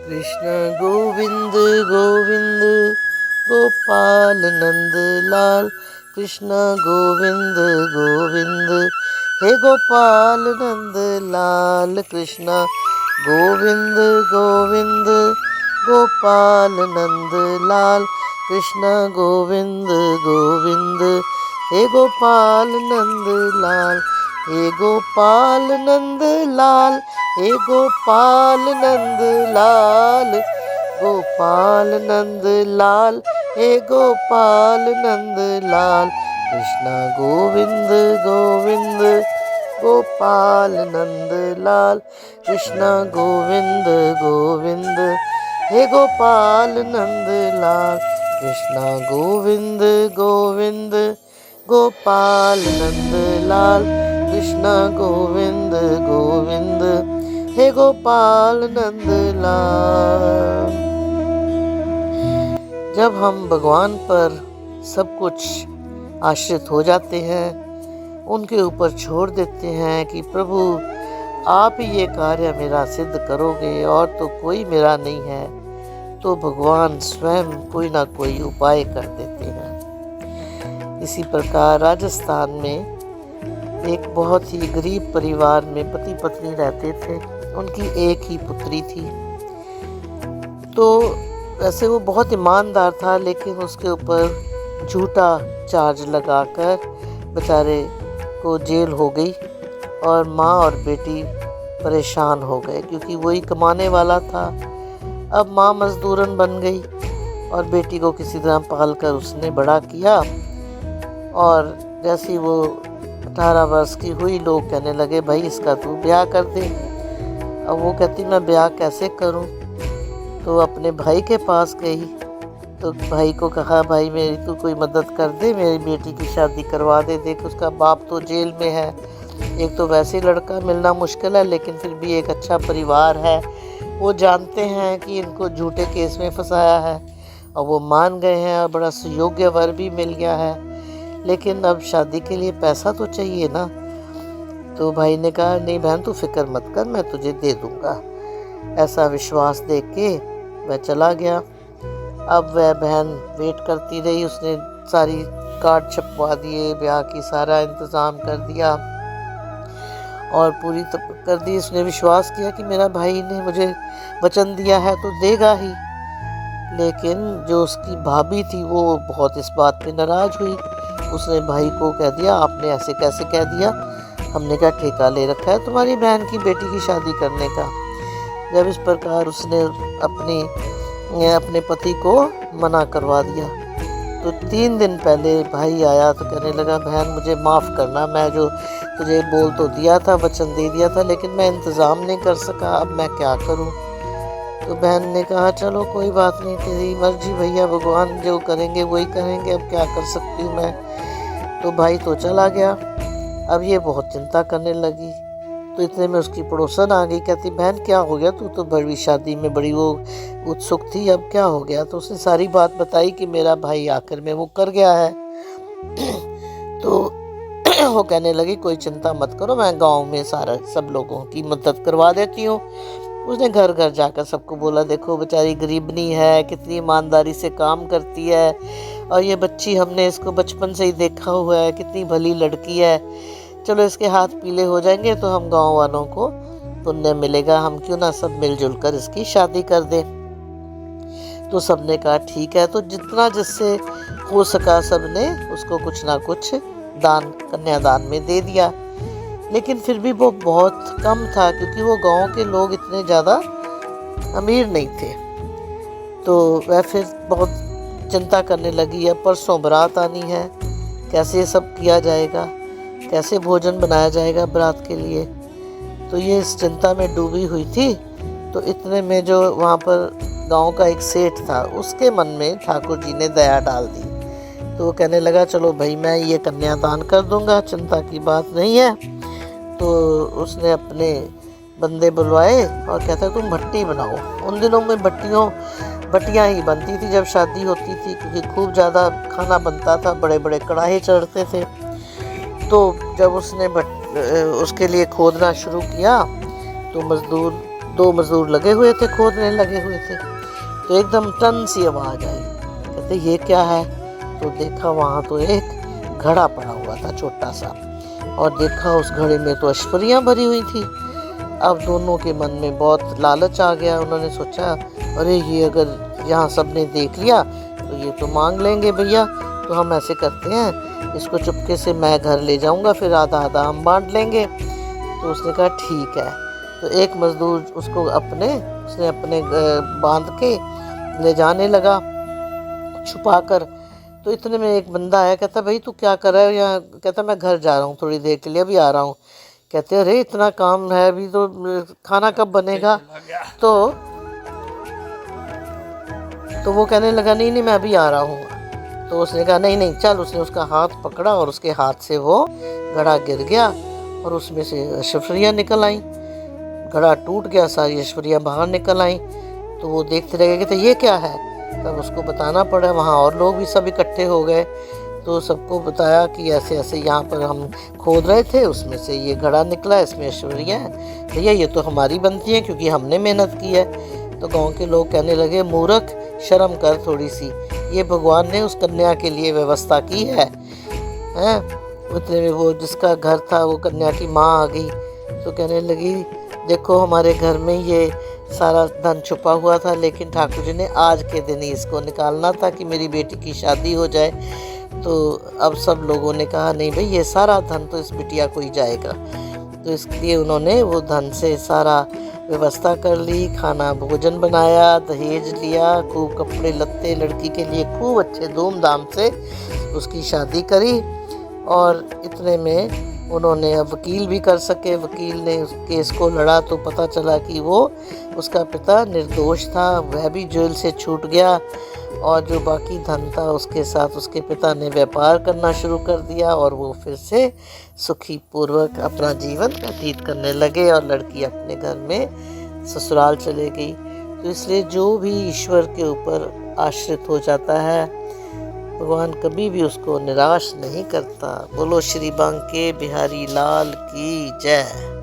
कृष्ण गोविंद गोविंद गोपाल नंद लाल। कृष्ण गोविंद गोविंद हे गोपाल नंद लाल। कृष्ण गोविंद गोविंद गोपाल नंद लाल। कृष्ण गोविंद गोविंद हे गोपाल नंद लाल। हे गोपाल नंद लाल, हे गोपाल नंद लाल। गोपाल नंद लाल, हे गोपाल नंद लाल। कृष्ण गोविंद गोविंद गोपाल नंद लाल। कृष्ण गोविंद गोविंद हे गोपाल नंद लाल। कृष्ण गोविंद गोविंद गोपाल नंद लाल। कृष्ण गोविंद गोविंद हे गोपाल नंद लाल। जब हम भगवान पर सब कुछ आश्रित हो जाते हैं, उनके ऊपर छोड़ देते हैं कि प्रभु आप ही ये कार्य मेरा सिद्ध करोगे और तो कोई मेरा नहीं है, तो भगवान स्वयं कोई ना कोई उपाय कर देते हैं। इसी प्रकार राजस्थान में एक बहुत ही गरीब परिवार में पति पत्नी रहते थे। उनकी एक ही पुत्री थी। तो वैसे वो बहुत ईमानदार था, लेकिन उसके ऊपर झूठा चार्ज लगाकर बेचारे को जेल हो गई और माँ और बेटी परेशान हो गए, क्योंकि वही कमाने वाला था। अब माँ मजदूरन बन गई और बेटी को किसी तरह पाल कर उसने बड़ा किया। और जैसी वो 18 वर्ष की हुई, लोग कहने लगे भाई इसका तू ब्याह कर दे। अब वो कहती मैं ब्याह कैसे करूं? तो अपने भाई के पास गई, तो भाई को कहा भाई मेरी तू कोई मदद कर दे, मेरी बेटी की शादी करवा दे। देख उसका बाप तो जेल में है, एक तो वैसे लड़का मिलना मुश्किल है, लेकिन फिर भी एक अच्छा परिवार है। वो जानते हैं कि इनको झूठे केस में फंसाया है और वो मान गए हैं और बड़ा सुयोग्य वर भी मिल गया है, लेकिन अब शादी के लिए पैसा तो चाहिए ना। तो भाई ने कहा नहीं बहन तू फिक्र मत कर, मैं तुझे दे दूंगा। ऐसा विश्वास देख के वह चला गया। अब वह बहन वेट करती रही, उसने सारी कार्ड छपवा दिए, ब्याह की सारा इंतज़ाम कर दिया और पूरी कर दी। उसने विश्वास किया कि मेरा भाई ने मुझे वचन दिया है तो देगा ही। लेकिन जो उसकी भाभी थी वो बहुत इस बात पे नाराज़ हुई। उसने भाई को कह दिया आपने ऐसे कैसे कह दिया, हमने क्या ठेका ले रखा है तुम्हारी बहन की बेटी की शादी करने का। जब इस प्रकार उसने अपने पति को मना करवा दिया, तो 3 दिन पहले भाई आया तो कहने लगा बहन मुझे माफ़ करना, मैं जो तुझे बोल तो दिया था, वचन दे दिया था, लेकिन मैं इंतज़ाम नहीं कर सका, अब मैं क्या करूं। तो बहन ने कहा चलो कोई बात नहीं, तेरी मर्जी भैया, भगवान जो करेंगे वही करेंगे, अब क्या कर सकती हूँ मैं। तो भाई तो चला गया। अब ये बहुत चिंता करने लगी। तो इतने में उसकी पड़ोसन आ गई, कहती बहन क्या हो गया, तू तो बड़ी शादी में बड़ी वो उत्सुक थी, अब क्या हो गया। तो उसने सारी बात बताई कि मेरा भाई आखिर में वो कर गया है। तो वो कहने लगी कोई चिंता मत करो, मैं गांव में सब लोगों की मदद करवा देती हूँ। उसने घर घर जाकर सबको बोला देखो बेचारी गरीबनी है, कितनी ईमानदारी से काम करती है, और ये बच्ची हमने इसको बचपन से ही देखा हुआ है, कितनी भली लड़की है, चलो इसके हाथ पीले हो जाएंगे तो हम गांव वालों को पुण्य मिलेगा, हम क्यों ना सब मिलजुल कर इसकी शादी कर दें। तो सबने कहा ठीक है। तो जितना जिससे हो सका सबने उसको कुछ ना कुछ दान कन्यादान में दे दिया, लेकिन फिर भी वो बहुत कम था, क्योंकि वो गांव के लोग इतने ज़्यादा अमीर नहीं थे। तो वह फिर बहुत चिंता करने लगी, अब परसों बारात आनी है, कैसे ये सब किया जाएगा, कैसे भोजन बनाया जाएगा बारात के लिए। तो ये इस चिंता में डूबी हुई थी। तो इतने में जो वहाँ पर गांव का एक सेठ था, उसके मन में ठाकुर जी ने दया डाल दी। तो वो कहने लगा चलो भाई मैं ये कन्यादान कर दूंगा, चिंता की बात नहीं है। तो उसने अपने बंदे बुलवाए और कहता तुम भट्टी बनाओ। उन दिनों में भट्टियाँ ही बनती थी जब शादी होती थी, क्योंकि खूब ज़्यादा खाना बनता था, बड़े बड़े कढ़ाई चढ़ते थे। तो जब उसने उसके लिए खोदना शुरू किया तो मज़दूर 2 मजदूर लगे हुए थे, खोदने लगे हुए थे। तो एकदम टन सी आवाज़ आई। कहते ये क्या है? तो देखा वहाँ तो एक घड़ा पड़ा हुआ था छोटा सा, और देखा उस घड़े में तो अश्वरियाँ भरी हुई थी। अब दोनों के मन में बहुत लालच आ गया। उन्होंने सोचा अरे ये अगर यहाँ सब ने देख लिया तो ये तो मांग लेंगे भैया, तो हम ऐसे करते हैं इसको चुपके से मैं घर ले जाऊँगा, फिर आधा आधा हम बांट लेंगे। तो उसने कहा ठीक है। तो एक मजदूर उसको उसने अपने बांध के ले जाने लगा छुपा कर। तो इतने में एक बंदा आया, कहता भाई तू क्या कर रहा है यहाँ? कहता मैं घर जा रहा हूँ थोड़ी देर के लिए, अभी आ रहा हूँ। कहते अरे इतना काम है अभी तो, खाना कब बनेगा? तो वो कहने लगा नहीं नहीं मैं अभी आ रहा हूँ। तो उसने कहा नहीं नहीं चल। उसने उसका हाथ पकड़ा और उसके हाथ से वो घड़ा गिर गया और उसमें से अशफरियाँ निकल आई। घड़ा टूट गया, सारी अशफरियाँ बाहर निकल आई। तो वो देखते रह गए कि ये क्या है। तब उसको बताना पड़ा, वहाँ और लोग भी सब इकट्ठे हो गए। तो सबको बताया कि ऐसे ऐसे यहाँ पर हम खोद रहे थे, उसमें से ये घड़ा निकला, इसमें ऐश्वर्या है। भैया ये तो हमारी बनती है क्योंकि हमने मेहनत की है। तो गांव के लोग कहने लगे मूर्ख शर्म कर थोड़ी सी, ये भगवान ने उस कन्या के लिए व्यवस्था की है। हैं? उतने में वो जिसका घर था वो कन्या की माँ आ गई। तो कहने लगी देखो हमारे घर में ये सारा धन छुपा हुआ था, लेकिन ठाकुर जी ने आज के दिन ही इसको निकालना था कि मेरी बेटी की शादी हो जाए। तो अब सब लोगों ने कहा नहीं भाई ये सारा धन तो इस बिटिया को ही जाएगा। तो इसलिए उन्होंने वो धन से सारा व्यवस्था कर ली, खाना भोजन बनाया, दहेज लिया, खूब कपड़े लत्ते लड़की के लिए खूब अच्छे धूमधाम से उसकी शादी करी। और इतने में उन्होंने अब वकील भी कर सके। वकील ने उस केस को लड़ा तो पता चला कि वो उसका पिता निर्दोष था, वह भी जेल से छूट गया। और जो बाकी धन था उसके साथ उसके पिता ने व्यापार करना शुरू कर दिया और वो फिर से सुखी पूर्वक अपना जीवन व्यतीत करने लगे और लड़की अपने घर में ससुराल चले गई। तो इसलिए जो भी ईश्वर के ऊपर आश्रित हो जाता है भगवान कभी भी उसको निराश नहीं करता। बोलो श्री बांके बिहारी लाल की जय।